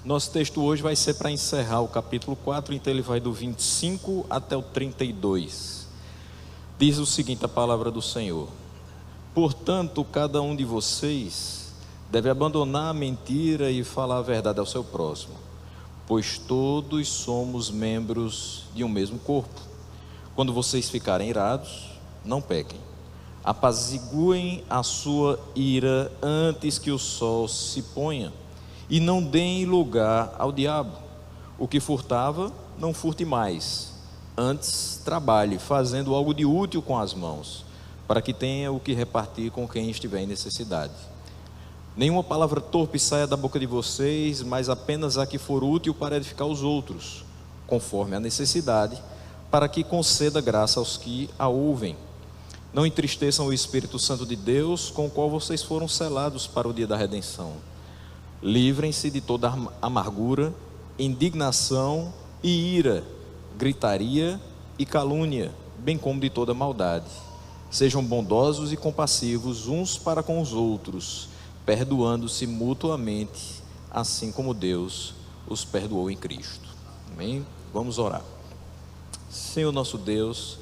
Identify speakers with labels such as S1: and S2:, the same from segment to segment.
S1: Nosso texto hoje vai ser para encerrar o capítulo 4, então ele vai do 25 até o 32. Diz o seguinte a palavra do Senhor: Portanto, cada um de vocês deve abandonar a mentira e falar a verdade ao seu próximo, pois todos somos membros de um mesmo corpo. Quando vocês ficarem irados, não pequem. Apaziguem a sua ira antes que o sol se ponha, e não deem lugar ao diabo. O que furtava, não furte mais. Antes, trabalhe, fazendo algo de útil com as mãos, para que tenha o que repartir com quem estiver em necessidade. Nenhuma palavra torpe saia da boca de vocês, mas apenas a que for útil para edificar os outros, conforme a necessidade, para que conceda graça aos que a ouvem. Não entristeçam o Espírito Santo de Deus, com o qual vocês foram selados para o dia da redenção. Livrem-se de toda amargura, indignação e ira, gritaria e calúnia, bem como de toda maldade. Sejam bondosos e compassivos uns para com os outros, perdoando-se mutuamente, assim como Deus os perdoou em Cristo. Amém? Vamos orar. Senhor nosso Deus,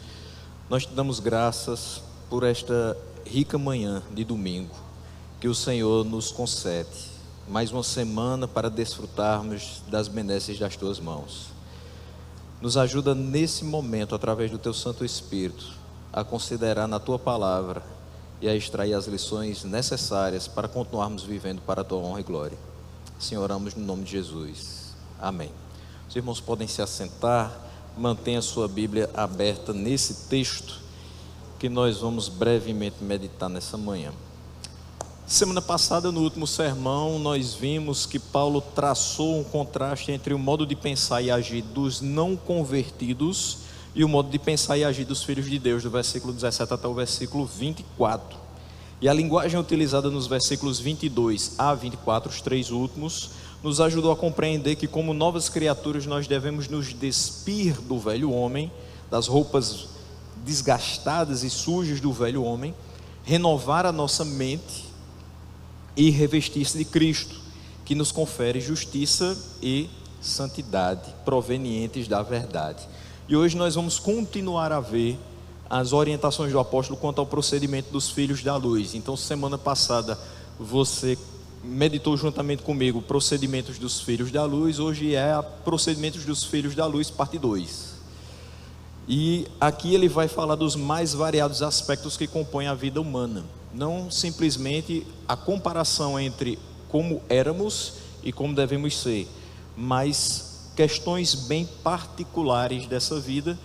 S1: nós te damos graças por esta rica manhã de domingo que o Senhor nos concede. Mais uma semana para desfrutarmos das benesses das tuas mãos. Nos ajuda nesse momento, através do teu Santo Espírito, a considerar na tua palavra e a extrair as lições necessárias para continuarmos vivendo para a tua honra e glória. Assim oramos no nome de Jesus. Amém. Os irmãos podem se assentar, mantenha a sua Bíblia aberta nesse texto que nós vamos brevemente meditar nessa manhã. Semana passada, no último sermão, nós vimos que Paulo traçou um contraste entre o modo de pensar e agir dos não convertidos e o modo de pensar e agir dos filhos de Deus, do versículo 17 até o versículo 24. E a linguagem utilizada nos versículos 22 a 24, os três últimos, nos ajudou a compreender que, como novas criaturas, nós devemos nos despir do velho homem, das roupas desgastadas e sujas do velho homem, renovar a nossa mente e revestir-se de Cristo, que nos confere justiça e santidade provenientes da verdade. E hoje nós vamos continuar a ver as orientações do apóstolo quanto ao procedimento dos filhos da luz. Então, semana passada você meditou juntamente comigo procedimentos dos filhos da luz. Hoje é procedimentos dos filhos da luz, parte 2. E aqui ele vai falar dos mais variados aspectos que compõem a vida humana. Não simplesmente a comparação entre como éramos e como devemos ser, mas questões bem particulares dessa vida,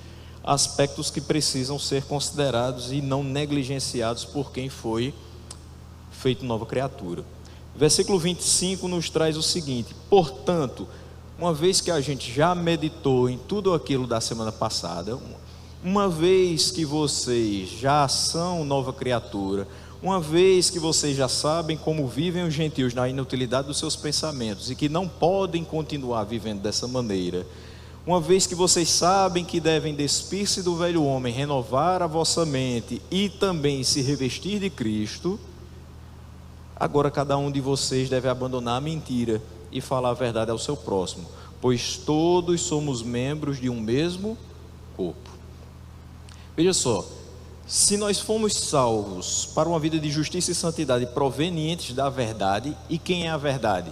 S1: aspectos que precisam ser considerados e não negligenciados por quem foi feito nova criatura. Versículo 25 nos traz o seguinte: portanto, uma vez que a gente já meditou em tudo aquilo da semana passada, uma vez que vocês já são nova criatura, uma vez que vocês já sabem como vivem os gentios na inutilidade dos seus pensamentos e que não podem continuar vivendo dessa maneira, uma vez que vocês sabem que devem despir-se do velho homem, renovar a vossa mente e também se revestir de Cristo, agora cada um de vocês deve abandonar a mentira e falar a verdade ao seu próximo, pois todos somos membros de um mesmo corpo. Veja só, se nós fomos salvos para uma vida de justiça e santidade provenientes da verdade, e quem é a verdade?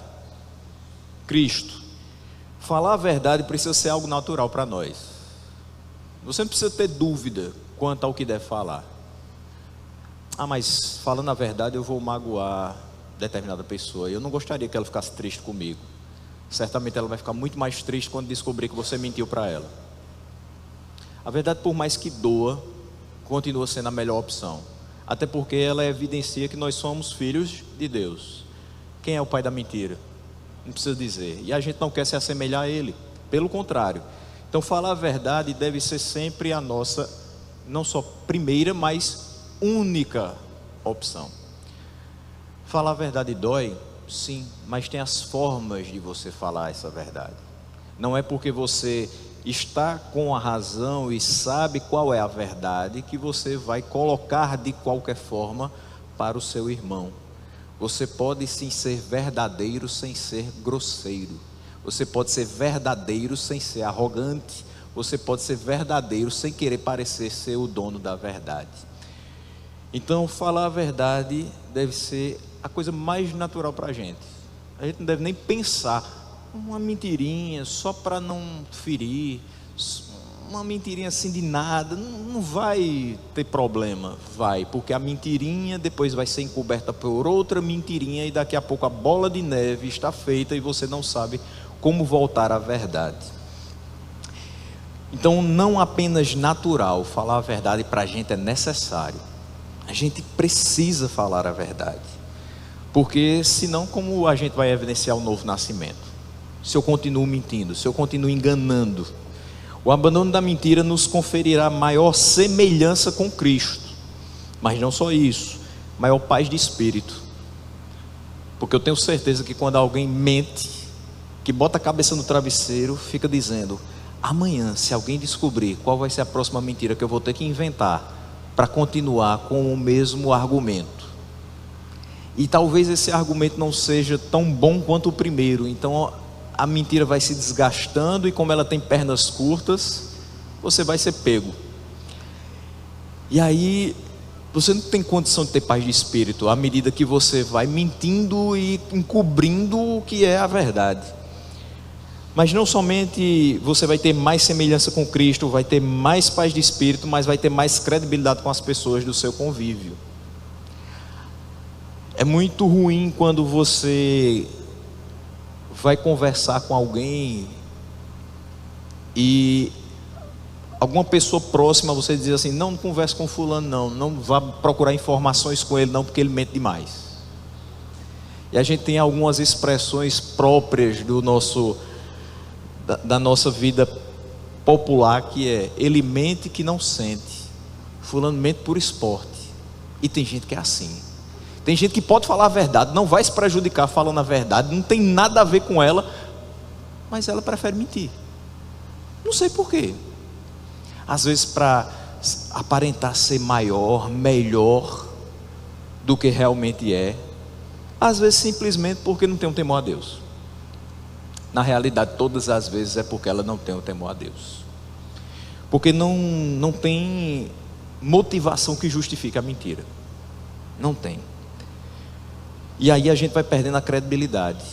S1: Cristo. Falar a verdade precisa ser algo natural para nós. Você não precisa ter dúvida quanto ao que deve falar. Mas falando a verdade eu vou magoar determinada pessoa, eu não gostaria que ela ficasse triste comigo. Certamente ela vai ficar muito mais triste quando descobrir que você mentiu para ela. A verdade, por mais que doa, continua sendo a melhor opção, até porque ela evidencia que nós somos filhos de Deus. Quem é o pai da mentira? Não precisa dizer, e a gente não quer se assemelhar a ele, pelo contrário. Então falar a verdade deve ser sempre a nossa, não só primeira, mas única opção. Falar a verdade dói? Sim, mas tem as formas de você falar essa verdade. Não é porque você está com a razão e sabe qual é a verdade que você vai colocar de qualquer forma para o seu irmão. Você pode sim ser verdadeiro sem ser grosseiro. Você pode ser verdadeiro sem ser arrogante. Você pode ser verdadeiro sem querer parecer ser o dono da verdade. Então, falar a verdade deve ser a coisa mais natural para a gente. A gente não deve nem pensar uma mentirinha só para não ferir, uma mentirinha assim de nada, não vai ter problema, vai, porque a mentirinha depois vai ser encoberta por outra mentirinha e daqui a pouco a bola de neve está feita e você não sabe como voltar à verdade. Então, não apenas natural, falar a verdade para a gente é necessário, a gente precisa falar a verdade, porque senão como a gente vai evidenciar o novo nascimento? Se eu continuo mentindo, se eu continuo enganando, o abandono da mentira nos conferirá maior semelhança com Cristo, mas não só isso, maior paz de espírito, porque eu tenho certeza que quando alguém mente, que bota a cabeça no travesseiro, fica dizendo: amanhã, se alguém descobrir qual vai ser a próxima mentira que eu vou ter que inventar para continuar com o mesmo argumento, e talvez esse argumento não seja tão bom quanto o primeiro, então a mentira vai se desgastando e como ela tem pernas curtas, você vai ser pego. E aí você não tem condição de ter paz de espírito à medida que você vai mentindo e encobrindo o que é a verdade. Mas não somente você vai ter mais semelhança com Cristo, vai ter mais paz de espírito, mas vai ter mais credibilidade com as pessoas do seu convívio. É muito ruim quando você vai conversar com alguém e alguma pessoa próxima você diz assim: não converse com fulano, não vá procurar informações com ele não, porque ele mente demais. E a gente tem algumas expressões próprias da nossa vida popular, que é: ele mente que não sente, fulano mente por esporte. E tem gente que é assim. Tem gente que pode falar a verdade, não vai se prejudicar falando a verdade, não tem nada a ver com ela, mas ela prefere mentir. Não sei porquê. Às vezes para aparentar ser maior, melhor do que realmente é. Às vezes simplesmente porque não tem um temor a Deus. Na realidade, todas as vezes é porque ela não tem o temor a Deus. Porque não tem motivação que justifique a mentira. Não tem. E aí a gente vai perdendo a credibilidade.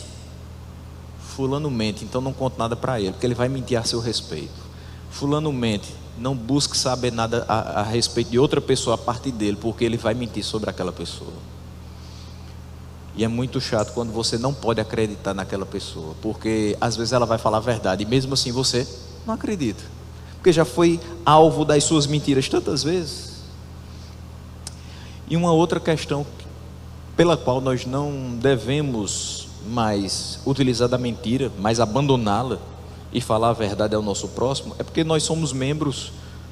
S1: Fulano mente, então não conto nada para ele, porque ele vai mentir a seu respeito. Fulano mente, não busque saber nada a respeito de outra pessoa a partir dele, porque ele vai mentir sobre aquela pessoa. E é muito chato quando você não pode acreditar naquela pessoa, porque às vezes ela vai falar a verdade e mesmo assim você não acredita, porque já foi alvo das suas mentiras tantas vezes. E uma outra questão pela qual nós não devemos mais utilizar da mentira, mas abandoná-la e falar a verdade ao nosso próximo, é porque nós somos membros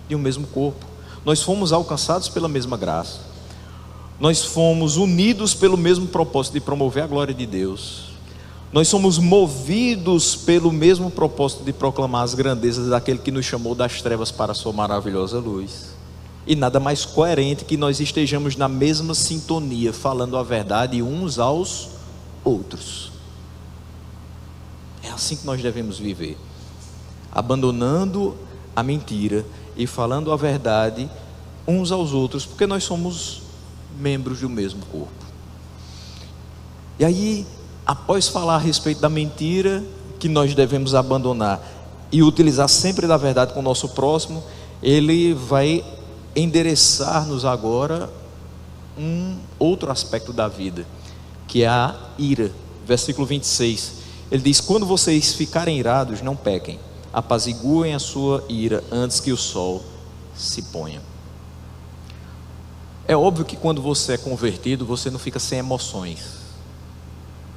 S1: de um mesmo corpo. Nós fomos alcançados pela mesma graça. Nós fomos unidos pelo mesmo propósito de promover a glória de Deus. Nós somos movidos pelo mesmo propósito de proclamar as grandezas daquele que nos chamou das trevas para a sua maravilhosa luz. E nada mais coerente que nós estejamos na mesma sintonia, falando a verdade uns aos outros. É assim que nós devemos viver, abandonando a mentira e falando a verdade uns aos outros, porque nós somos membros do mesmo corpo. E aí, após falar a respeito da mentira que nós devemos abandonar e utilizar sempre da verdade com o nosso próximo, ele vai endereçar-nos agora um outro aspecto da vida, que é a ira. Versículo 26, ele diz: quando vocês ficarem irados, não pequem, apaziguem a sua ira antes que o sol se ponha. É óbvio que quando você é convertido, você não fica sem emoções.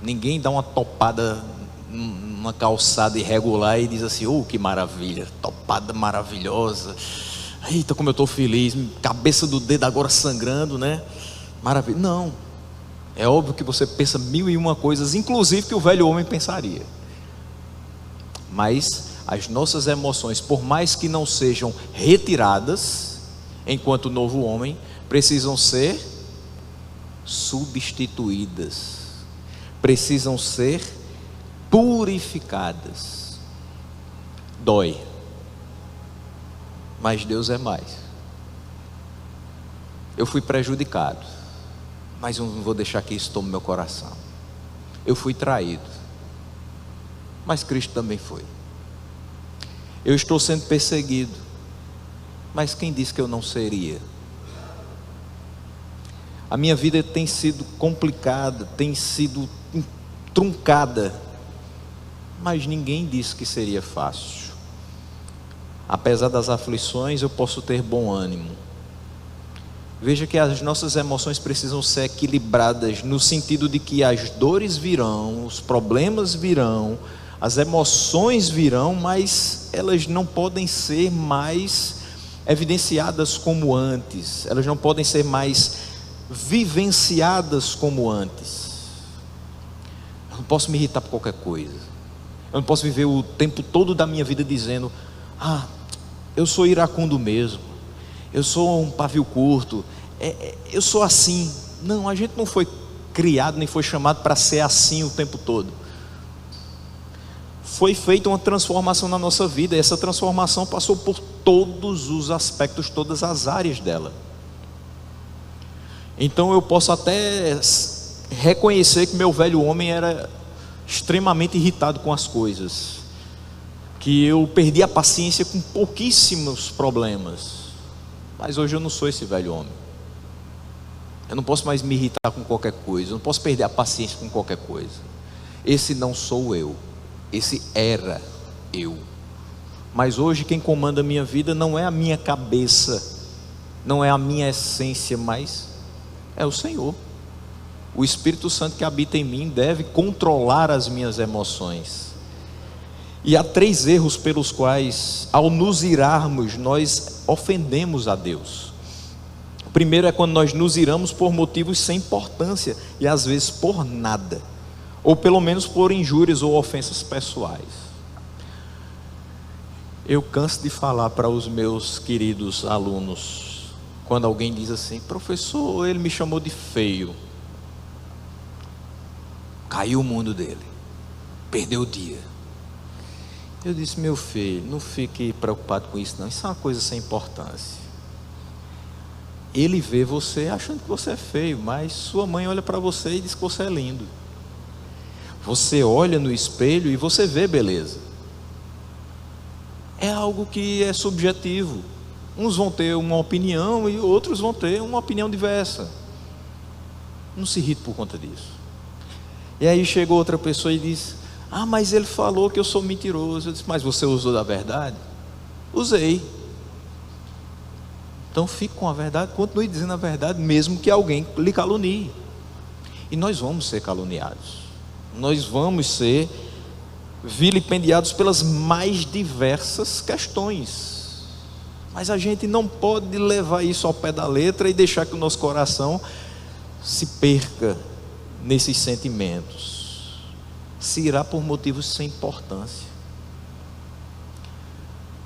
S1: Ninguém dá uma topada numa calçada irregular e diz assim: oh, que maravilha, topada maravilhosa, eita, como eu estou feliz, cabeça do dedo agora sangrando, né? Maravilha. Não, é óbvio que você pensa 1001 coisas, inclusive que o velho homem pensaria. Mas as nossas emoções, por mais que não sejam retiradas, enquanto novo homem, precisam ser substituídas, precisam ser purificadas. Dói, mas Deus é mais. Eu fui prejudicado, mas eu não vou deixar que isso tome meu coração. Eu fui traído, mas Cristo também foi. Eu estou sendo perseguido, mas quem disse que eu não seria? A minha vida tem sido complicada, tem sido truncada, mas ninguém disse que seria fácil. Apesar das aflições, eu posso ter bom ânimo. Veja que as nossas emoções precisam ser equilibradas, no sentido de que as dores virão, os problemas virão, as emoções virão, mas elas não podem ser mais evidenciadas como antes, elas não podem ser mais vivenciadas como antes. Eu não posso me irritar por qualquer coisa. Eu não posso viver o tempo todo da minha vida dizendo: eu sou iracundo mesmo, eu sou um pavio curto, eu sou assim. Não, a gente não foi criado nem foi chamado para ser assim o tempo todo. Foi feita uma transformação na nossa vida, e essa transformação passou por todos os aspectos, todas as áreas dela. Então eu posso até reconhecer que meu velho homem era extremamente irritado com as coisas, que eu perdi a paciência com pouquíssimos problemas, mas hoje eu não sou esse velho homem. Eu não posso mais me irritar com qualquer coisa, eu não posso perder a paciência com qualquer coisa. Esse não sou eu, esse era eu. Mas hoje quem comanda a minha vida não é a minha cabeça, não é a minha essência, mas é o Senhor. O Espírito Santo que habita em mim deve controlar as minhas emoções. E há 3 erros pelos quais, ao nos irarmos, nós ofendemos a Deus. O primeiro é quando nós nos iramos por motivos sem importância, e às vezes por nada, ou pelo menos por injúrias ou ofensas pessoais. Eu canso de falar para os meus queridos alunos, quando alguém diz assim: professor, ele me chamou de feio. Caiu o mundo dele, perdeu o dia. Eu disse: meu filho, não fique preocupado com isso não, isso é uma coisa sem importância. Ele vê você achando que você é feio, mas sua mãe olha para você e diz que você é lindo. Você olha no espelho e você vê beleza. É algo que é subjetivo. Uns vão ter uma opinião e outros vão ter uma opinião diversa. Não se irrite por conta disso. E aí chegou outra pessoa e disse: mas ele falou que eu sou mentiroso. Eu disse: mas você usou da verdade? Usei. Então fique com a verdade, continue dizendo a verdade, mesmo que alguém lhe calunie. E nós vamos ser caluniados, nós vamos ser vilipendiados pelas mais diversas questões, mas a gente não pode levar isso ao pé da letra e deixar que o nosso coração se perca nesses sentimentos, se irá por motivos sem importância.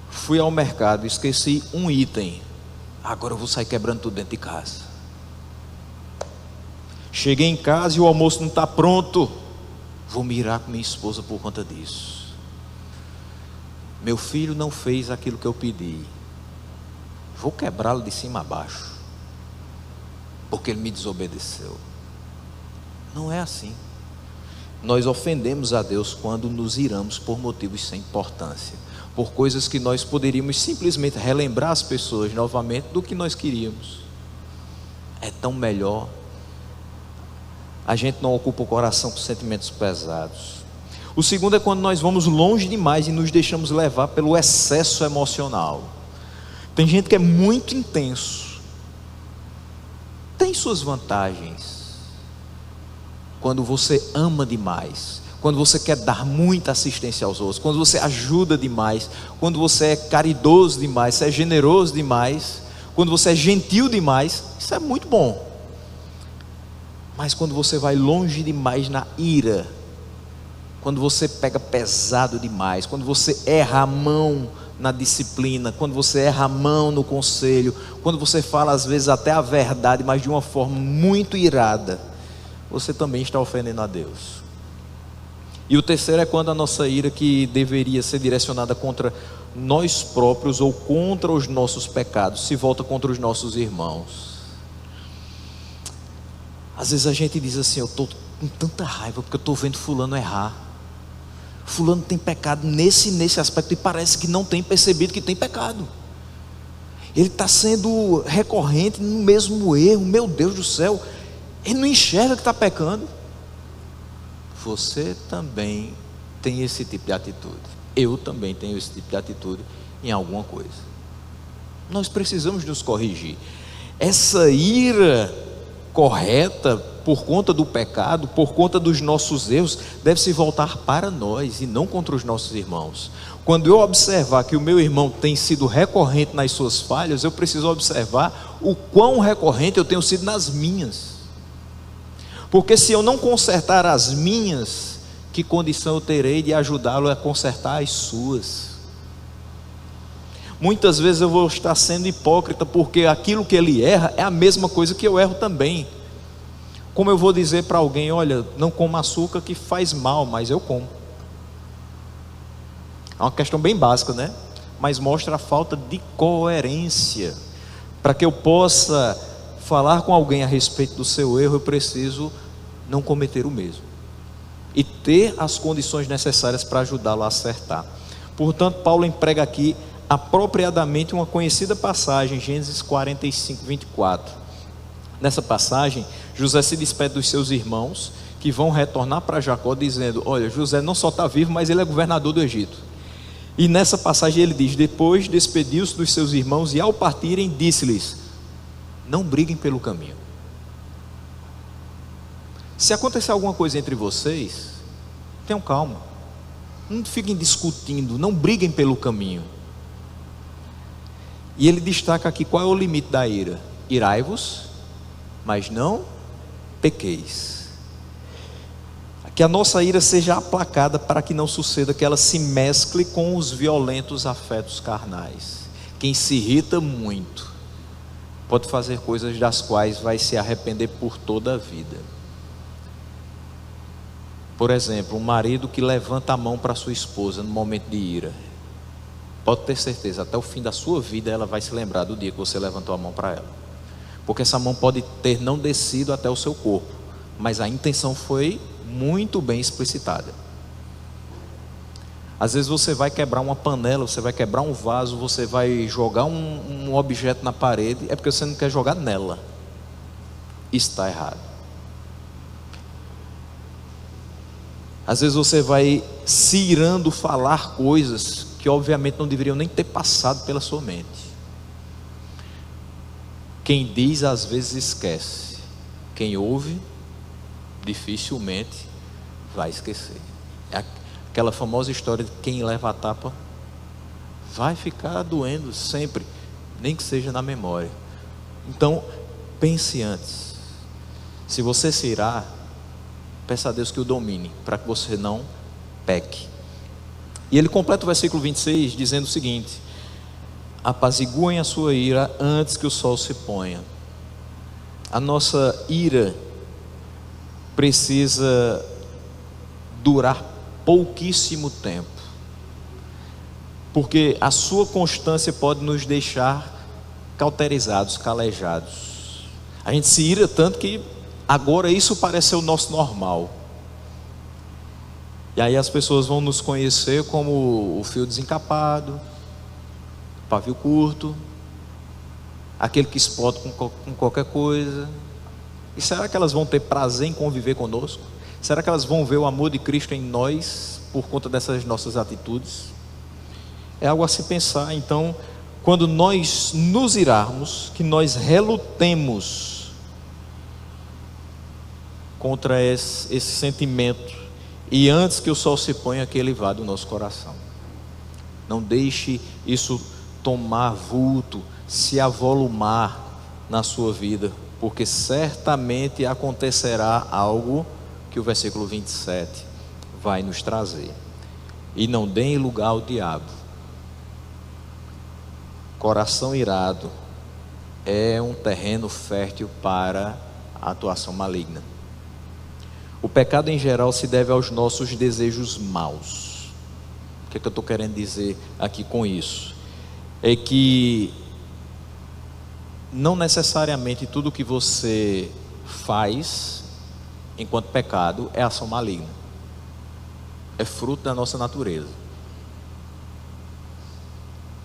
S1: Fui ao mercado, esqueci um item, agora eu vou sair quebrando tudo dentro de casa. Cheguei em casa e o almoço não está pronto, vou me irar com minha esposa por conta disso. Meu filho não fez aquilo que eu pedi, vou quebrá-lo de cima a baixo, porque ele me desobedeceu. Não é assim. Nós ofendemos a Deus quando nos iramos por motivos sem importância, por coisas que nós poderíamos simplesmente relembrar as pessoas novamente do que nós queríamos. É tão melhor. A gente não ocupa o coração com sentimentos pesados. O segundo é quando nós vamos longe demais e nos deixamos levar pelo excesso emocional. Tem gente que é muito intenso, tem suas vantagens. Quando você ama demais, quando você quer dar muita assistência aos outros, quando você ajuda demais, quando você é caridoso demais, você é generoso demais, quando você é gentil demais, isso é muito bom. Mas quando você vai longe demais na ira, quando você pega pesado demais, quando você erra a mão na disciplina, quando você erra a mão no conselho, quando você fala às vezes até a verdade, mas de uma forma muito irada, você também está ofendendo a Deus. E o terceiro é quando a nossa ira, que deveria ser direcionada contra nós próprios ou contra os nossos pecados, se volta contra os nossos irmãos. Às vezes a gente diz assim: eu estou com tanta raiva porque eu estou vendo fulano errar. Fulano tem pecado nesse aspecto e parece que não tem percebido que tem pecado. Ele está sendo recorrente no mesmo erro. Meu Deus do céu, ele não enxerga que está pecando. Você também tem esse tipo de atitude. Eu também tenho esse tipo de atitude em alguma coisa. Nós precisamos nos corrigir. Essa ira correta por conta do pecado, por conta dos nossos erros, deve se voltar para nós e não contra os nossos irmãos. Quando eu observar que o meu irmão tem sido recorrente nas suas falhas, eu preciso observar o quão recorrente eu tenho sido nas minhas. Porque se eu não consertar as minhas, que condição eu terei de ajudá-lo a consertar as suas? Muitas vezes eu vou estar sendo hipócrita, porque aquilo que ele erra é a mesma coisa que eu erro também. Como eu vou dizer para alguém: olha, não coma açúcar que faz mal, mas eu como? É uma questão bem básica, né? Mas mostra a falta de coerência. Para que eu possa falar com alguém a respeito do seu erro, eu preciso não cometer o mesmo e ter as condições necessárias para ajudá-lo a acertar. Portanto, Paulo emprega aqui apropriadamente uma conhecida passagem, Gênesis 45, 24. Nessa passagem, José se despede dos seus irmãos, que vão retornar para Jacó, dizendo: olha, José não só está vivo, mas ele é governador do Egito. E nessa passagem ele diz: depois despediu-se dos seus irmãos, e ao partirem disse-lhes: não briguem pelo caminho. Se acontecer alguma coisa entre vocês, tenham calma, não fiquem discutindo, não briguem pelo caminho. E ele destaca aqui qual é o limite da ira: irai-vos, mas não pequeis. Que a nossa ira seja aplacada, para que não suceda que ela se mescle com os violentos afetos carnais. Quem se irrita muito pode fazer coisas das quais vai se arrepender por toda a vida. Por exemplo, um marido que levanta a mão para sua esposa no momento de ira, pode ter certeza, até o fim da sua vida ela vai se lembrar do dia que você levantou a mão para ela. Porque essa mão pode ter não descido até o seu corpo, mas a intenção foi muito bem explicitada. Às vezes você vai quebrar uma panela, você vai quebrar um vaso, você vai jogar um objeto na parede, é porque você não quer jogar nela. Isso está errado. Às vezes você vai se irando falar coisas que obviamente não deveriam nem ter passado pela sua mente. Quem diz às vezes esquece, quem ouve dificilmente vai esquecer. É aquela famosa história de quem leva a tapa vai ficar doendo sempre, nem que seja na memória. Então pense antes. Se você se irar, peça a Deus que o domine, para que você não peque. E ele completa o versículo 26 dizendo o seguinte: apaziguem a sua ira antes que o sol se ponha. A nossa ira precisa durar pouquíssimo tempo, porque a sua constância pode nos deixar cauterizados, calejados. A gente se ira tanto que agora isso parece ser o nosso normal. E aí as pessoas vão nos conhecer como o fio desencapado, pavio curto, aquele que explode com qualquer coisa. E será que elas vão ter prazer em conviver conosco? Será que elas vão ver o amor de Cristo em nós por conta dessas nossas atitudes? É algo a se pensar. Então, quando nós nos irarmos, que nós relutemos contra esse sentimento, e antes que o sol se ponha, que ele vá do nosso coração. Não deixe isso tomar vulto, se avolumar na sua vida, porque certamente acontecerá algo que o versículo 27 vai nos trazer. E não deem lugar ao diabo. Coração irado é um terreno fértil para a atuação maligna. O pecado em geral se deve aos nossos desejos maus. O que é que eu estou querendo dizer aqui com isso? É que não necessariamente tudo que você faz enquanto pecado é ação maligna. É fruto da nossa natureza.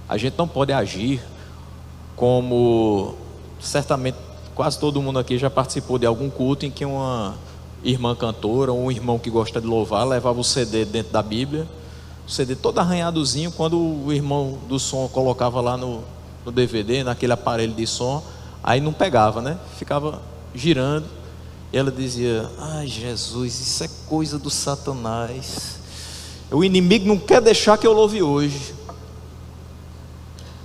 S1: A gente não pode agir como, certamente quase todo mundo aqui já participou de algum culto em que uma irmã cantora ou um irmão que gosta de louvar levava o CD dentro da Bíblia, o CD todo arranhadozinho. Quando o irmão do som colocava lá no DVD, naquele aparelho de som, aí não pegava, né? Ficava girando. E ela dizia: ai, Jesus, isso é coisa do Satanás. O inimigo não quer deixar que eu louve hoje.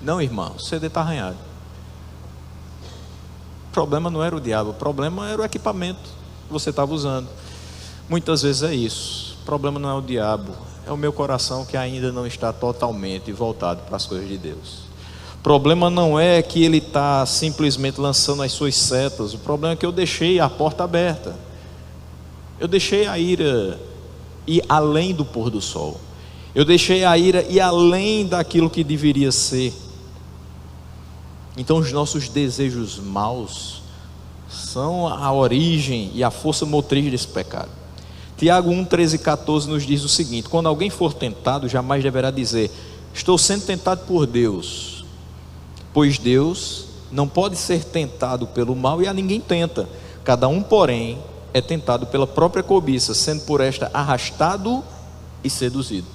S1: Não, irmão, o CD está arranhado. O problema não era o diabo, o problema era o equipamento que você estava usando. Muitas vezes é isso. O problema não é o diabo, é o meu coração que ainda não está totalmente voltado para as coisas de Deus. O problema não é que ele está simplesmente lançando as suas setas. O problema é que eu deixei a porta aberta. Eu deixei a ira ir além do pôr do sol. Eu deixei a ira ir além daquilo que deveria ser. Então os nossos desejos maus são a origem e a força motriz desse pecado. Tiago 1, 13 e 14 nos diz o seguinte: quando alguém for tentado, jamais deverá dizer: estou sendo tentado por Deus. Pois Deus não pode ser tentado pelo mal e a ninguém tenta. Cada um, porém, é tentado pela própria cobiça, sendo por esta arrastado e seduzido.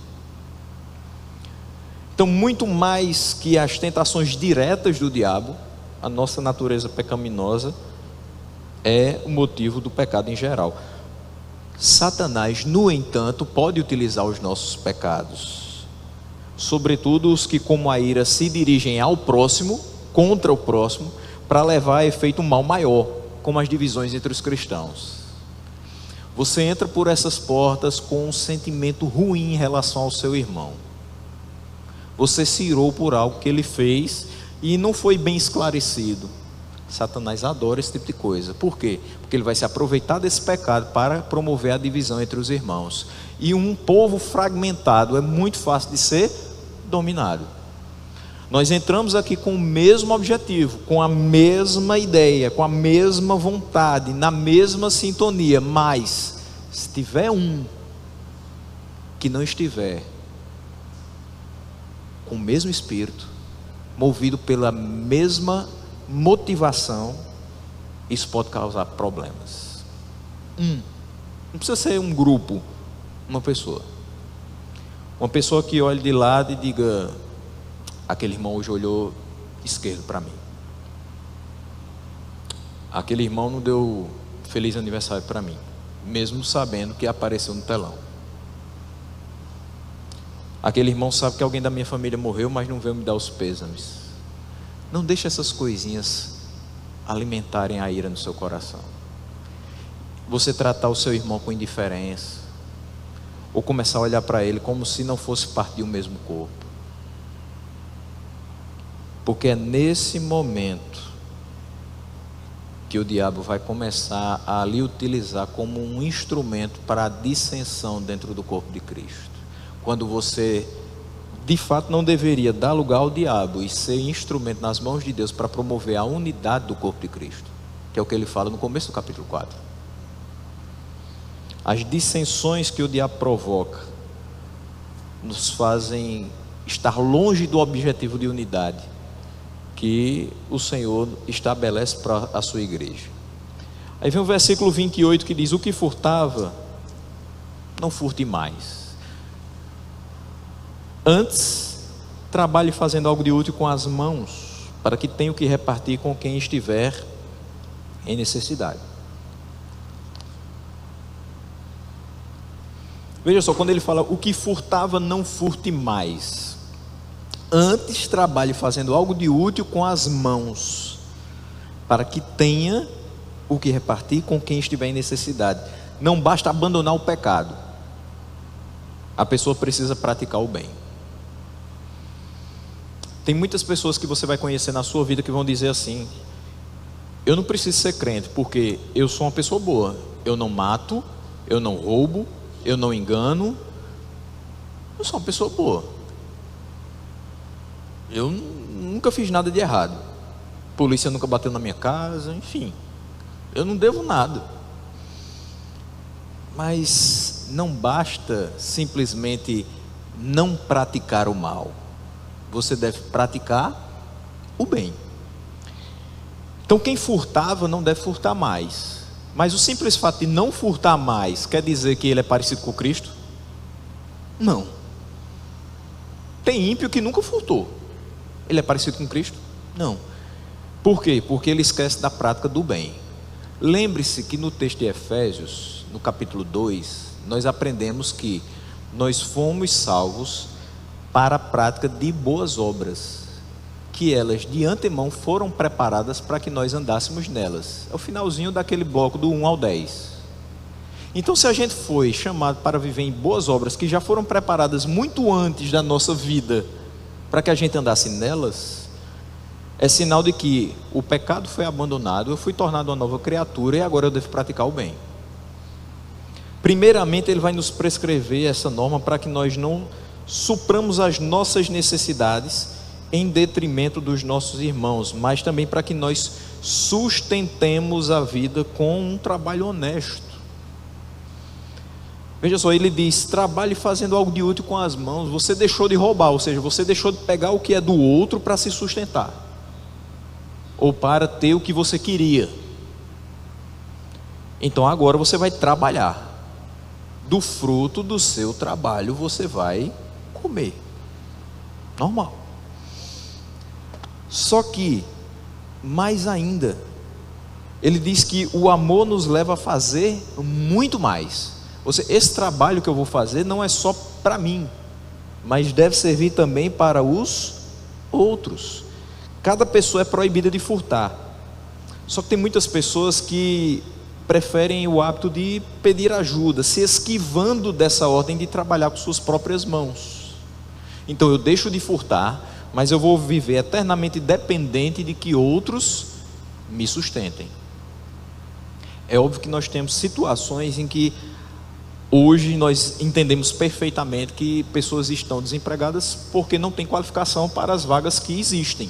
S1: Então, muito mais que as tentações diretas do diabo, a nossa natureza pecaminosa é o motivo do pecado em geral. Satanás, no entanto, pode utilizar os nossos pecados, sobretudo os que, como a ira, se dirigem ao próximo, contra o próximo, para levar a efeito um mal maior, como as divisões entre os cristãos. Você entra por essas portas com um sentimento ruim em relação ao seu irmão. Você se irou por algo que ele fez e não foi bem esclarecido. Satanás adora esse tipo de coisa. Por quê? Porque ele vai se aproveitar desse pecado para promover a divisão entre os irmãos. E um povo fragmentado é muito fácil de ser dominado. Nós entramos aqui com o mesmo objetivo, com a mesma ideia, com a mesma vontade, na mesma sintonia, mas se tiver um que não estiver com o mesmo espírito, movido pela mesma motivação, isso pode causar problemas. Não precisa ser um grupo, uma pessoa. Uma pessoa que olhe de lado e diga: aquele irmão hoje olhou esquerdo para mim. Aquele irmão não deu feliz aniversário para mim, mesmo sabendo que apareceu no telão. Aquele irmão sabe que alguém da minha família morreu, mas não veio me dar os pêsames. Não deixe essas coisinhas alimentarem a ira no seu coração. Você tratar o seu irmão com indiferença, ou começar a olhar para ele como se não fosse parte de um mesmo corpo. Porque é nesse momento que o diabo vai começar a lhe utilizar como um instrumento para a dissensão dentro do corpo de Cristo. Quando você, de fato, não deveria dar lugar ao diabo e ser instrumento nas mãos de Deus para promover a unidade do corpo de Cristo, que é o que ele fala no começo do capítulo 4. As dissensões que o diabo provoca nos fazem estar longe do objetivo de unidade que o Senhor estabelece para a sua igreja. Aí vem o versículo 28 que diz: o que furtava, não furte mais. Antes, trabalhe fazendo algo de útil com as mãos, para que tenha o que repartir com quem estiver em necessidade. Veja só, quando ele fala o que furtava, não furte mais. Antes, trabalhe fazendo algo de útil com as mãos, para que tenha o que repartir com quem estiver em necessidade. Não basta abandonar o pecado, a pessoa precisa praticar o bem. Tem muitas pessoas que você vai conhecer na sua vida que vão dizer assim: eu não preciso ser crente porque eu sou uma pessoa boa, eu não mato, eu não roubo, eu não engano, eu sou uma pessoa boa. Eu nunca fiz nada de errado. A polícia nunca bateu na minha casa, enfim, eu não devo nada. Mas não basta simplesmente não praticar o mal. Você deve praticar o bem. Então quem furtava não deve furtar mais. Mas o simples fato de não furtar mais quer dizer que ele é parecido com Cristo? Não. Tem ímpio que nunca furtou. Ele é parecido com Cristo? Não. Por quê? Porque ele esquece da prática do bem. Lembre-se que no texto de Efésios, no capítulo 2, nós aprendemos que nós fomos salvos para a prática de boas obras, que elas de antemão foram preparadas para que nós andássemos nelas. É o finalzinho daquele bloco do 1 ao 10. Então, se a gente foi chamado para viver em boas obras que já foram preparadas muito antes da nossa vida, para que a gente andasse nelas, é sinal de que o pecado foi abandonado, eu fui tornado uma nova criatura e agora eu devo praticar o bem. Primeiramente, ele vai nos prescrever essa norma para que nós não supramos as nossas necessidades em detrimento dos nossos irmãos, mas também para que nós sustentemos a vida com um trabalho honesto. Veja só, ele diz: trabalhe fazendo algo de útil com as mãos. Você deixou de roubar, ou seja, você deixou de pegar o que é do outro para se sustentar, ou para ter o que você queria. Então agora você vai trabalhar. Do fruto do seu trabalho você vai comer. Normal. Só que, mais ainda, ele diz que o amor nos leva a fazer muito mais. Ou seja, esse trabalho que eu vou fazer não é só para mim, mas deve servir também para os outros. Cada pessoa é proibida de furtar. Só que tem muitas pessoas que preferem o hábito de pedir ajuda, se esquivando dessa ordem de trabalhar com suas próprias mãos. Então eu deixo de furtar, mas eu vou viver eternamente dependente de que outros me sustentem. É óbvio que nós temos situações em que hoje nós entendemos perfeitamente que pessoas estão desempregadas porque não têm qualificação para as vagas que existem.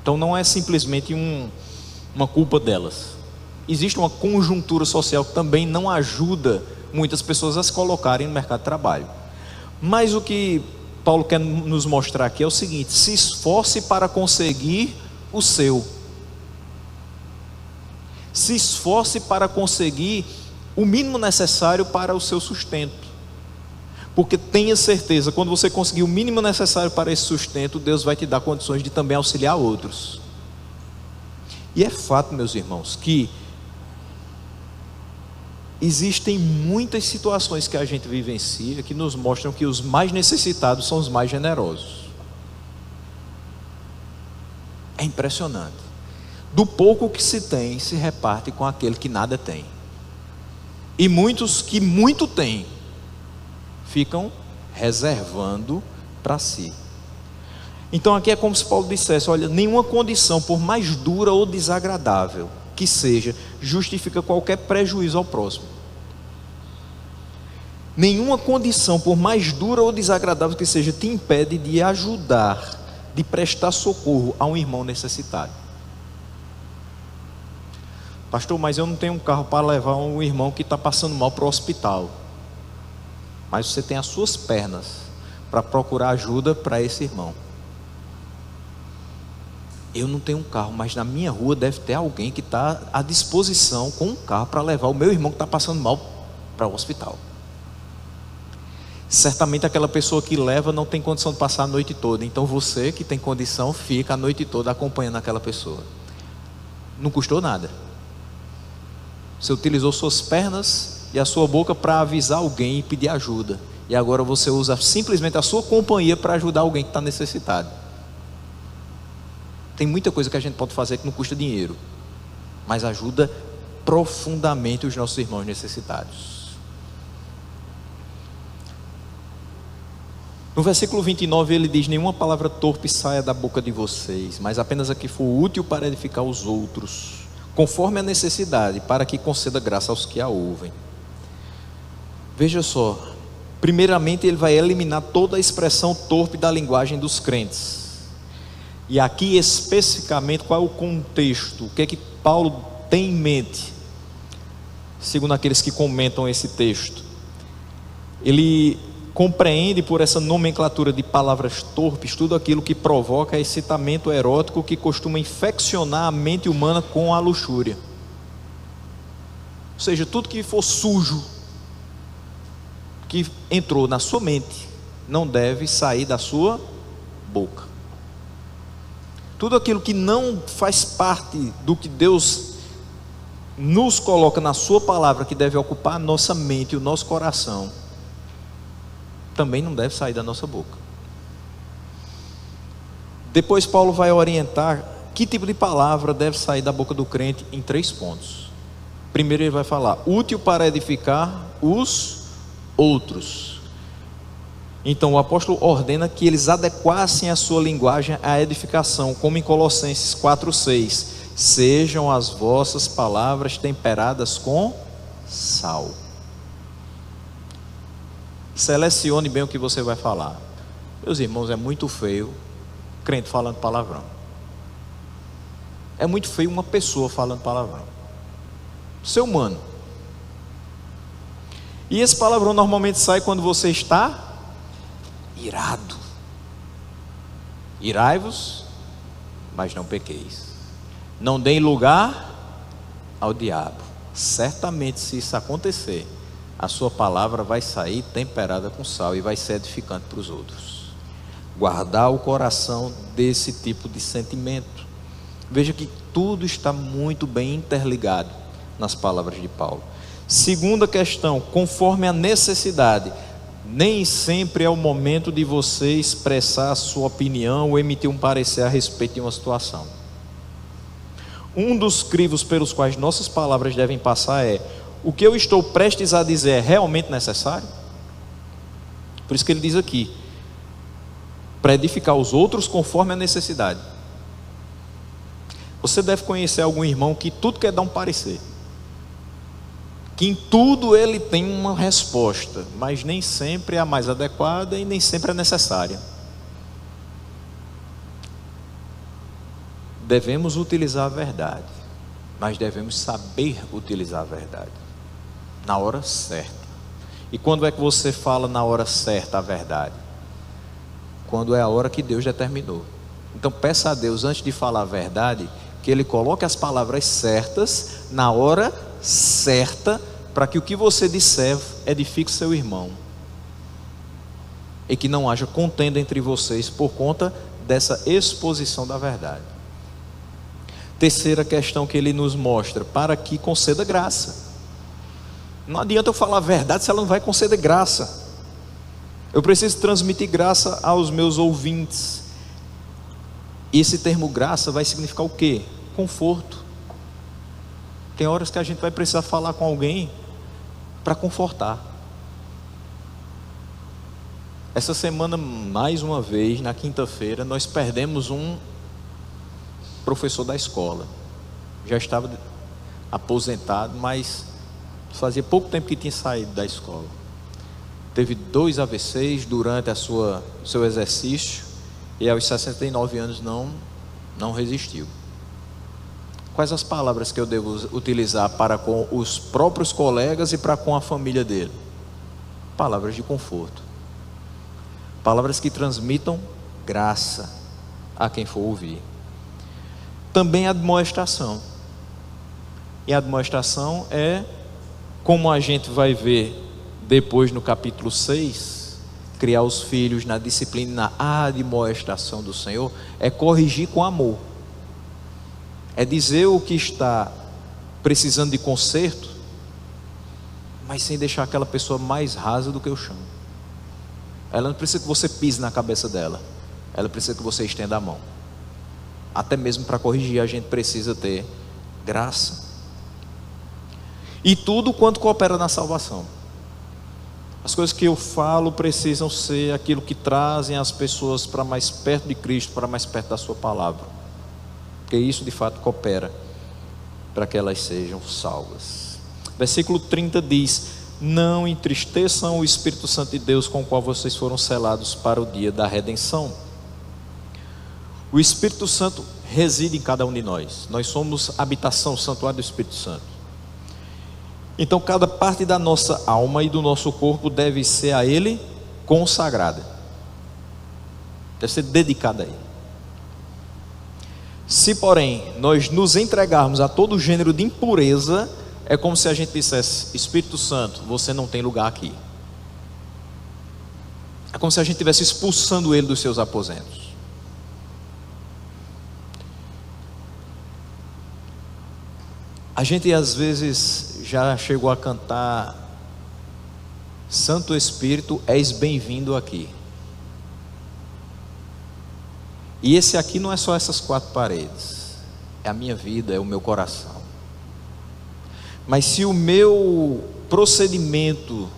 S1: Então não é simplesmente uma culpa delas. Existe uma conjuntura social que também não ajuda muitas pessoas a se colocarem no mercado de trabalho. Mas o que Paulo quer nos mostrar aqui é o seguinte: se esforce para conseguir o seu. Se esforce para conseguir o mínimo necessário para o seu sustento. Porque tenha certeza, quando você conseguir o mínimo necessário para esse sustento, Deus vai te dar condições de também auxiliar outros. E é fato, meus irmãos, que existem muitas situações que a gente vivencia que nos mostram que os mais necessitados são os mais generosos. É impressionante. Do pouco que se tem, se reparte com aquele que nada tem. E muitos que muito têm, ficam reservando para si. Então aqui é como se Paulo dissesse: olha, nenhuma condição, por mais dura ou desagradável que seja, justifica qualquer prejuízo ao próximo. Nenhuma condição, por mais dura ou desagradável que seja, te impede de ajudar, de prestar socorro a um irmão necessitado. Pastor, mas eu não tenho um carro para levar um irmão que está passando mal para o hospital. Mas você tem as suas pernas para procurar ajuda para esse irmão. Eu não tenho um carro, mas na minha rua deve ter alguém que está à disposição com um carro para levar o meu irmão que está passando mal para o hospital. Certamente aquela pessoa que leva não tem condição de passar a noite toda. Então você que tem condição fica a noite toda acompanhando aquela pessoa. Não custou nada. Você utilizou suas pernas e a sua boca para avisar alguém e pedir ajuda. E agora você usa simplesmente a sua companhia para ajudar alguém que está necessitado. Tem muita coisa que a gente pode fazer que não custa dinheiro, mas ajuda profundamente os nossos irmãos necessitados. No versículo 29 ele diz: nenhuma palavra torpe saia da boca de vocês, mas apenas a que for útil para edificar os outros, conforme a necessidade, para que conceda graça aos que a ouvem. Veja só, primeiramente ele vai eliminar toda a expressão torpe da linguagem dos crentes. E aqui especificamente qual é o contexto, o que é que Paulo tem em mente, segundo aqueles que comentam esse texto. Ele compreende por essa nomenclatura de palavras torpes tudo aquilo que provoca excitamento erótico que costuma infeccionar a mente humana com a luxúria. Ou seja, tudo que for sujo, que entrou na sua mente, não deve sair da sua boca. Tudo aquilo que não faz parte do que Deus nos coloca na sua palavra, que deve ocupar a nossa mente e o nosso coração, também não deve sair da nossa boca. Depois Paulo vai orientar que tipo de palavra deve sair da boca do crente em 3 pontos. Primeiro ele vai falar, útil para edificar os outros. Então o apóstolo ordena que eles adequassem a sua linguagem à edificação, como em Colossenses 4:6, sejam as vossas palavras temperadas com sal. Selecione bem o que você vai falar. Meus irmãos, é muito feio crente falando palavrão. É muito feio uma pessoa falando palavrão. Ser humano. E esse palavrão normalmente sai quando você está irado. Irai-vos, mas não pequeis. Não deem lugar ao diabo. Certamente, se isso acontecer, a sua palavra vai sair temperada com sal e vai ser edificante para os outros. Guardar o coração desse tipo de sentimento. Veja que tudo está muito bem interligado nas palavras de Paulo. Segunda questão, conforme a necessidade. Nem sempre é o momento de você expressar a sua opinião ou emitir um parecer a respeito de uma situação. Um dos crivos pelos quais nossas palavras devem passar é: o que eu estou prestes a dizer é realmente necessário? Por isso que ele diz aqui, para edificar os outros conforme a necessidade. Você deve conhecer algum irmão que tudo quer dar um parecer, que em tudo ele tem uma resposta, mas nem sempre é a mais adequada e nem sempre é necessária. Devemos utilizar a verdade, mas devemos saber utilizar a verdade na hora certa. E quando é que você fala na hora certa a verdade? Quando é a hora que Deus determinou. Então peça a Deus, antes de falar a verdade, que Ele coloque as palavras certas na hora certa, para que o que você disser edifique seu irmão, e que não haja contenda entre vocês por conta dessa exposição da verdade. Terceira questão que ele nos mostra, para que conceda graça. Não adianta eu falar a verdade se ela não vai conceder graça. Eu preciso transmitir graça aos meus ouvintes. Esse termo graça vai significar o quê? Conforto. Tem horas que a gente vai precisar falar com alguém para confortar. Essa semana, mais uma vez, na quinta-feira, nós perdemos um professor da escola. Já estava aposentado, mas fazia pouco tempo que tinha saído da escola. Teve 2 AVCs durante seu exercício, e aos 69 anos não resistiu. Quais as palavras que eu devo utilizar para com os próprios colegas e para com a família dele? Palavras de conforto. Palavras que transmitam graça a quem for ouvir. Também admoestação. E a admoestação é, como a gente vai ver depois no capítulo 6, criar os filhos na disciplina, na admoestação do Senhor, é corrigir com amor. É dizer o que está precisando de conserto, mas sem deixar aquela pessoa mais rasa do que o chão. Ela não precisa que você pise na cabeça dela, ela precisa que você estenda a mão. Até mesmo para corrigir a gente precisa ter graça. E tudo quanto coopera na salvação. As coisas que eu falo precisam ser aquilo que trazem as pessoas para mais perto de Cristo, para mais perto da sua palavra, porque isso de fato coopera para que elas sejam salvas. Versículo 30 diz: não entristeçam o Espírito Santo de Deus, com o qual vocês foram selados para o dia da redenção. O Espírito Santo reside em cada um de nós. Nós somos habitação, santuário do Espírito Santo. Então cada parte da nossa alma e do nosso corpo deve ser a Ele consagrada, deve ser dedicada a Ele. Se porém nós nos entregarmos a todo gênero de impureza, é como se a gente dissesse: Espírito Santo, você não tem lugar aqui. É como se a gente estivesse expulsando Ele dos seus aposentos. A gente às vezes já chegou a cantar: Santo Espírito, és bem-vindo aqui. E esse aqui não é só essas 4 paredes, é a minha vida, é o meu coração. Mas se o meu procedimento,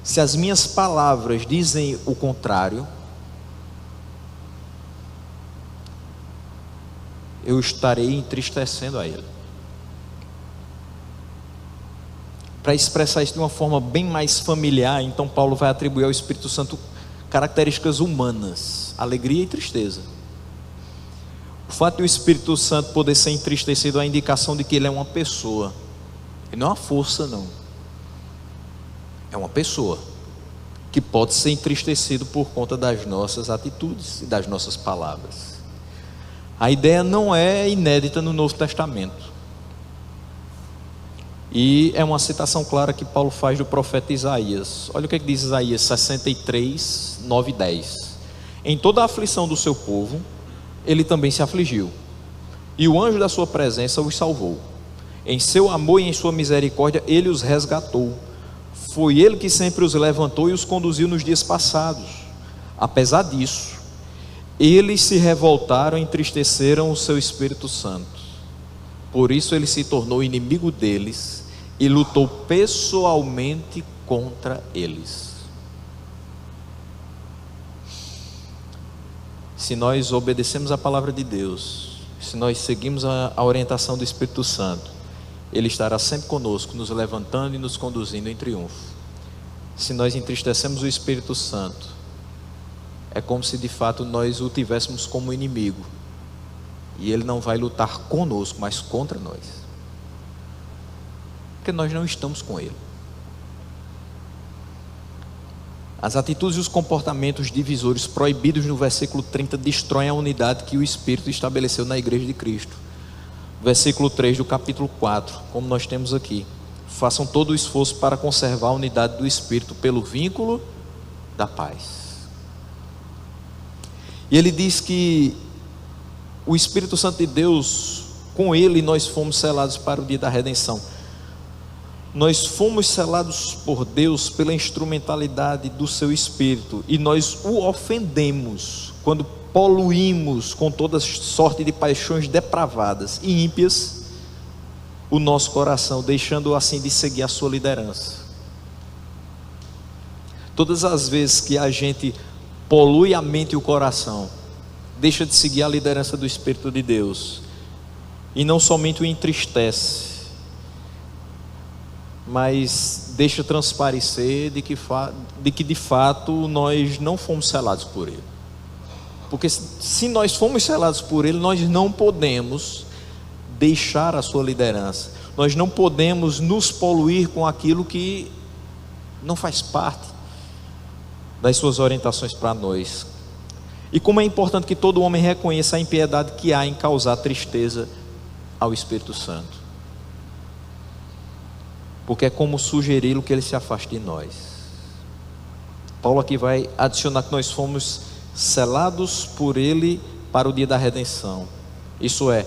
S1: se as minhas palavras dizem o contrário, eu estarei entristecendo a Ele. Para expressar isso de uma forma bem mais familiar, então Paulo vai atribuir ao Espírito Santo características humanas: alegria e tristeza. O fato de o Espírito Santo poder ser entristecido é a indicação de que ele é uma pessoa. Ele não é uma força, não. É uma pessoa que pode ser entristecido por conta das nossas atitudes e das nossas palavras. A ideia não é inédita no Novo Testamento. E é uma citação clara que Paulo faz do profeta Isaías. Olha o que diz Isaías 63, 9 e 10. Em toda a aflição do seu povo, ele também se afligiu, e o anjo da sua presença os salvou. Em seu amor e em sua misericórdia, ele os resgatou. Foi ele que sempre os levantou e os conduziu nos dias passados. Apesar disso, eles se revoltaram e entristeceram o seu Espírito Santo. Por isso ele se tornou inimigo deles e lutou pessoalmente contra eles. Se nós obedecemos a palavra de Deus, se nós seguimos a orientação do Espírito Santo, Ele estará sempre conosco, nos levantando e nos conduzindo em triunfo. Se nós entristecemos o Espírito Santo, é como se de fato nós o tivéssemos como inimigo, e Ele não vai lutar conosco, mas contra nós, porque nós não estamos com Ele. As atitudes e os comportamentos divisores proibidos no versículo 30 destroem a unidade que o Espírito estabeleceu na igreja de Cristo. Versículo 3 do capítulo 4, como nós temos aqui: façam todo o esforço para conservar a unidade do Espírito pelo vínculo da paz. E ele diz que o Espírito Santo de Deus, com ele nós fomos selados para o dia da redenção. Nós fomos selados por Deus pela instrumentalidade do seu Espírito, e nós o ofendemos quando poluímos com toda sorte de paixões depravadas e ímpias o nosso coração, deixando assim de seguir a sua liderança. Todas as vezes que a gente polui a mente e o coração, deixa de seguir a liderança do Espírito de Deus, e não somente o entristece, mas deixa transparecer de que de fato nós não fomos selados por Ele. Porque se nós fomos selados por Ele, nós não podemos deixar a sua liderança, nós não podemos nos poluir com aquilo que não faz parte das suas orientações para nós. E como é importante que todo homem reconheça a impiedade que há em causar tristeza ao Espírito Santo, porque é como sugeri-lo que ele se afaste de nós. Paulo aqui vai adicionar que nós fomos selados por ele para o dia da redenção, isso é,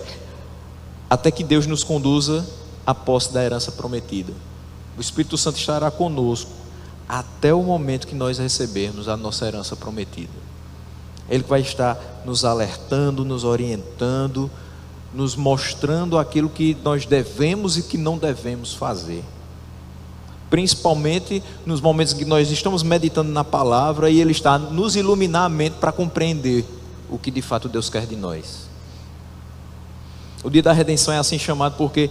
S1: até que Deus nos conduza à posse da herança prometida. O Espírito Santo estará conosco até o momento que nós recebermos a nossa herança prometida. Ele vai estar nos alertando, nos orientando, nos mostrando aquilo que nós devemos e que não devemos fazer, principalmente nos momentos em que nós estamos meditando na palavra, e Ele está nos iluminar a mente para compreender o que de fato Deus quer de nós. O dia da redenção é assim chamado porque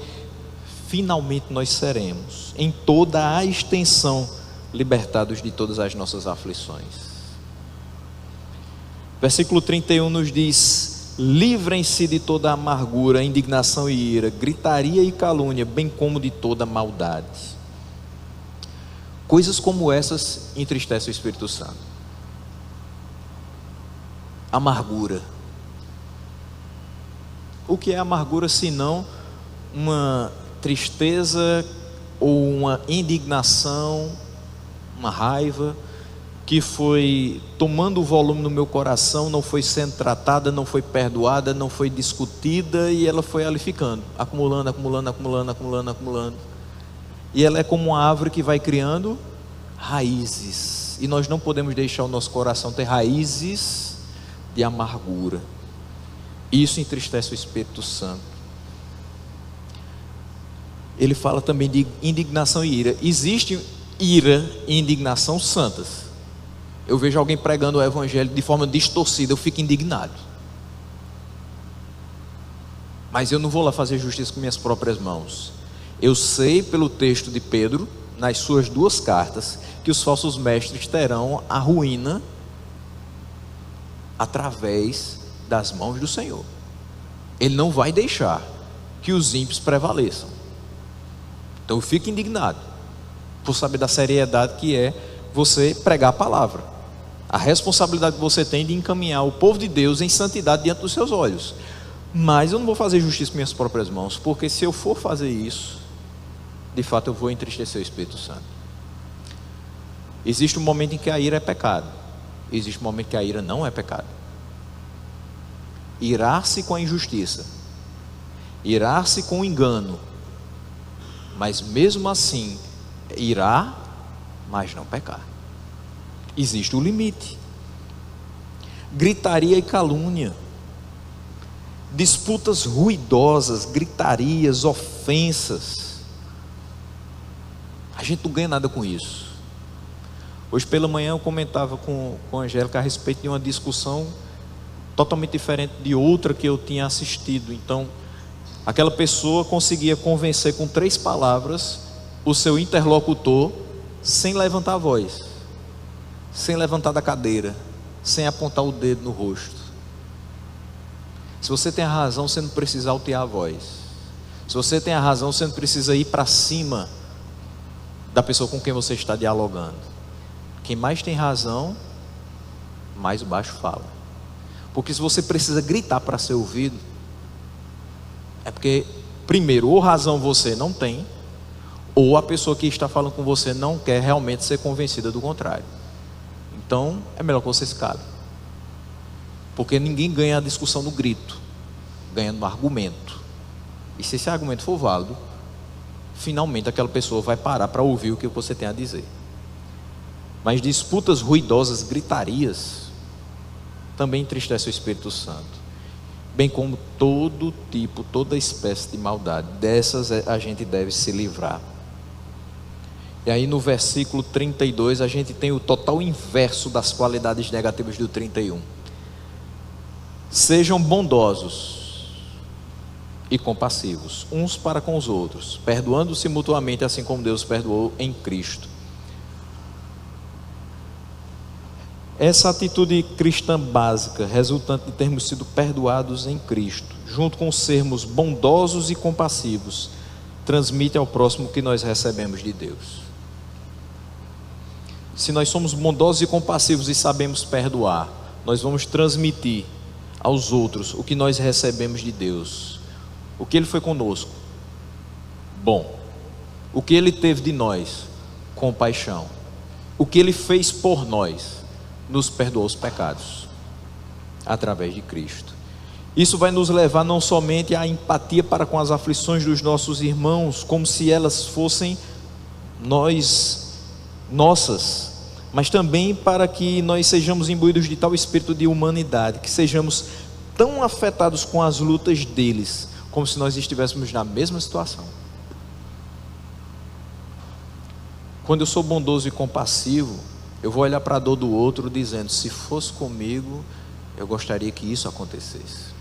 S1: finalmente nós seremos, em toda a extensão, libertados de todas as nossas aflições. Versículo 31 nos diz: livrem-se de toda amargura, indignação e ira, gritaria e calúnia, bem como de toda maldade. Coisas como essas entristecem o Espírito Santo. Amargura. O que é amargura senão uma tristeza ou uma indignação, uma raiva que foi tomando o volume no meu coração, não foi sendo tratada, não foi perdoada, não foi discutida, e ela foi ali ficando, acumulando. E ela é como uma árvore que vai criando raízes, e nós não podemos deixar o nosso coração ter raízes de amargura. Isso entristece o Espírito Santo. Ele fala também de indignação e ira. Existe ira e indignação santas. Eu vejo alguém pregando o evangelho de forma distorcida, eu fico indignado. Mas eu não vou lá fazer justiça com minhas próprias mãos. Eu sei pelo texto de Pedro, nas suas 2 cartas, que os falsos mestres terão a ruína através das mãos do Senhor. Ele não vai deixar que os ímpios prevaleçam. Então eu fico indignado por saber da seriedade que é você pregar a palavra, a responsabilidade que você tem de encaminhar o povo de Deus em santidade diante dos seus olhos. Mas eu não vou fazer justiça com minhas próprias mãos, porque se eu for fazer isso, de fato eu vou entristecer o Espírito Santo. Existe um momento em que a ira é pecado, existe um momento em que a ira não é pecado. Irar-se com a injustiça, irar-se com o engano, mas mesmo assim irar, mas não pecar. Existe o limite. Gritaria e calúnia, disputas ruidosas, gritarias, ofensas. A gente não ganha nada com isso. Hoje pela manhã eu comentava com a Angélica a respeito de uma discussão totalmente diferente de outra que eu tinha assistido. Então, aquela pessoa conseguia convencer com 3 palavras o seu interlocutor sem levantar a voz, sem levantar da cadeira, sem apontar o dedo no rosto. Se você tem a razão, você não precisa altear a voz. Se você tem a razão, você não precisa ir para cima da pessoa com quem você está dialogando. Quem mais tem razão, mais baixo fala. Porque se você precisa gritar para ser ouvido, é porque, primeiro, ou razão você não tem, ou a pessoa que está falando com você não quer realmente ser convencida do contrário. Então, é melhor que você se cale. Porque ninguém ganha a discussão no grito, ganha no argumento. E se esse argumento for válido, finalmente aquela pessoa vai parar para ouvir o que você tem a dizer. Mas disputas ruidosas, gritarias, também entristece o Espírito Santo, bem como todo tipo, toda espécie de maldade. Dessas a gente deve se livrar. E aí no versículo 32 a gente tem o total inverso das qualidades negativas do 31. Sejam bondosos e compassivos uns para com os outros, perdoando-se mutuamente, assim como Deus perdoou em Cristo. Essa atitude cristã básica, resultante de termos sido perdoados em Cristo, junto com sermos bondosos e compassivos, transmite ao próximo o que nós recebemos de Deus. Se nós somos bondosos e compassivos e sabemos perdoar, nós vamos transmitir aos outros o que nós recebemos de Deus. O que Ele foi conosco? Bom. O que Ele teve de nós? Compaixão. O que Ele fez por nós? Nos perdoou os pecados, através de Cristo. Isso vai nos levar não somente à empatia para com as aflições dos nossos irmãos, como se elas fossem nossas, mas também para que nós sejamos imbuídos de tal espírito de humanidade, que sejamos tão afetados com as lutas deles, como se nós estivéssemos na mesma situação. Quando eu sou bondoso e compassivo, eu vou olhar para a dor do outro dizendo: se fosse comigo, eu gostaria que isso acontecesse.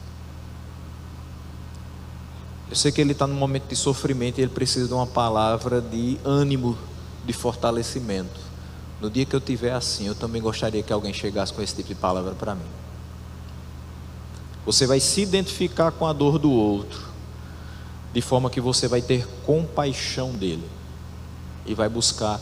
S1: Eu sei que ele está num momento de sofrimento e ele precisa de uma palavra de ânimo, de fortalecimento. No dia que eu estiver assim, eu também gostaria que alguém chegasse com esse tipo de palavra para mim. Você vai se identificar com a dor do outro, de forma que você vai ter compaixão dele e vai buscar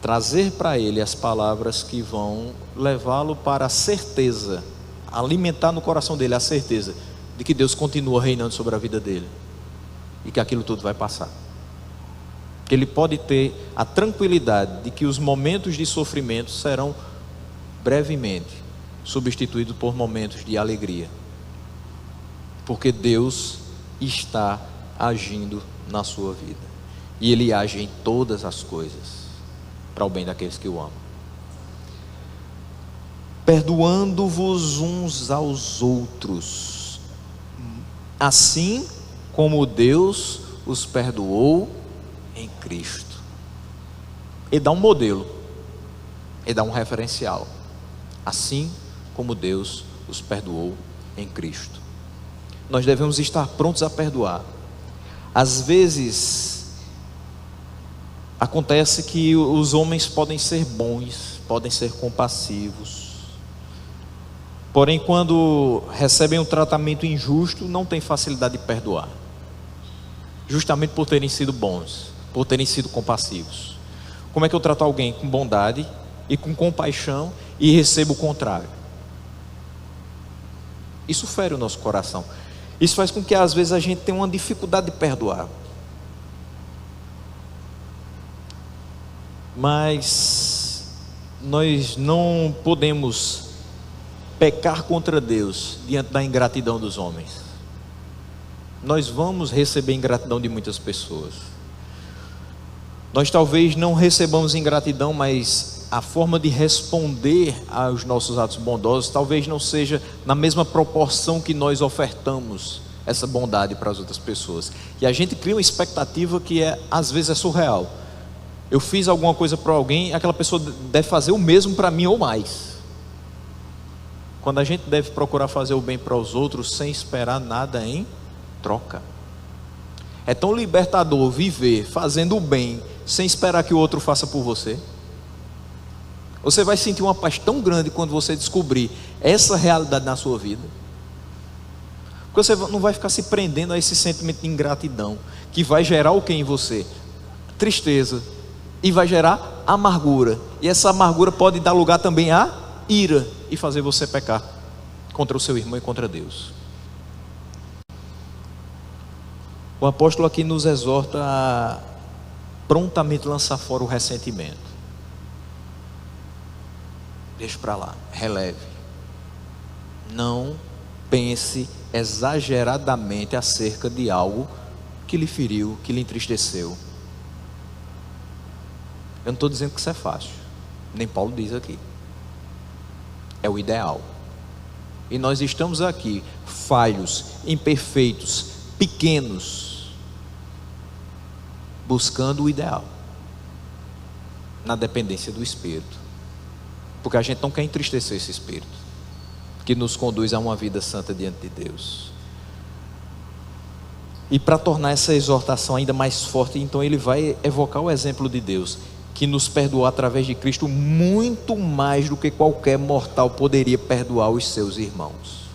S1: trazer para ele as palavras que vão levá-lo para a certeza, alimentar no coração dele a certeza de que Deus continua reinando sobre a vida dele e que aquilo tudo vai passar. Que ele pode ter a tranquilidade de que os momentos de sofrimento serão brevemente substituídos por momentos de alegria, porque Deus está agindo na sua vida e Ele age em todas as coisas para o bem daqueles que o amam. Perdoando-vos uns aos outros, assim como Deus os perdoou em Cristo. Ele dá um modelo, ele dá um referencial, assim como Deus os perdoou em Cristo. Nós devemos estar prontos a perdoar. Às vezes acontece que os homens podem ser bons, podem ser compassivos, porém quando recebem um tratamento injusto, não têm facilidade de perdoar, justamente por terem sido bons, por terem sido compassivos. Como é que eu trato alguém com bondade e com compaixão e recebo o contrário? Isso fere o nosso coração. Isso faz com que às vezes a gente tenha uma dificuldade de perdoar. Mas nós não podemos pecar contra Deus diante da ingratidão dos homens. Nós vamos receber ingratidão de muitas pessoas. Nós talvez não recebamos ingratidão, mas a forma de responder aos nossos atos bondosos talvez não seja na mesma proporção que nós ofertamos essa bondade para as outras pessoas. E a gente cria uma expectativa que às vezes é surreal. Eu fiz alguma coisa para alguém, aquela pessoa deve fazer o mesmo para mim ou mais. Quando a gente deve procurar fazer o bem para os outros sem esperar nada em troca. É tão libertador viver fazendo o bem sem esperar que o outro faça por você. Você vai sentir uma paz tão grande quando você descobrir essa realidade na sua vida, porque você não vai ficar se prendendo a esse sentimento de ingratidão, que vai gerar o que em você? Tristeza, e vai gerar amargura, e essa amargura pode dar lugar também à ira, e fazer você pecar contra o seu irmão e contra Deus. O apóstolo aqui nos exorta a prontamente lançar fora o ressentimento. Deixa para lá, releve. Não pense exageradamente acerca de algo que lhe feriu, que lhe entristeceu. Eu não estou dizendo que isso é fácil, nem Paulo diz aqui. É o ideal. E nós estamos aqui, falhos, imperfeitos, pequenos, buscando o ideal, na dependência do Espírito. Porque a gente não quer entristecer esse Espírito que nos conduz a uma vida santa diante de Deus. E para tornar essa exortação ainda mais forte, então ele vai evocar o exemplo de Deus, que nos perdoou através de Cristo muito mais do que qualquer mortal poderia perdoar os seus irmãos.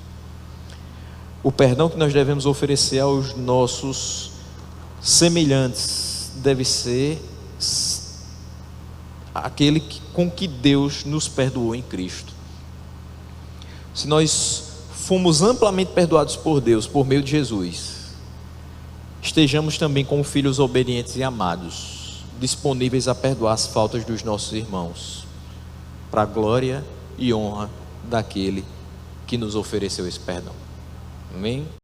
S1: O perdão que nós devemos oferecer aos nossos semelhantes deve ser aquele com que Deus nos perdoou em Cristo. Se nós fomos amplamente perdoados por Deus por meio de Jesus, estejamos também como filhos obedientes e amados, disponíveis a perdoar as faltas dos nossos irmãos, para a glória e honra daquele que nos ofereceu esse perdão. Amém?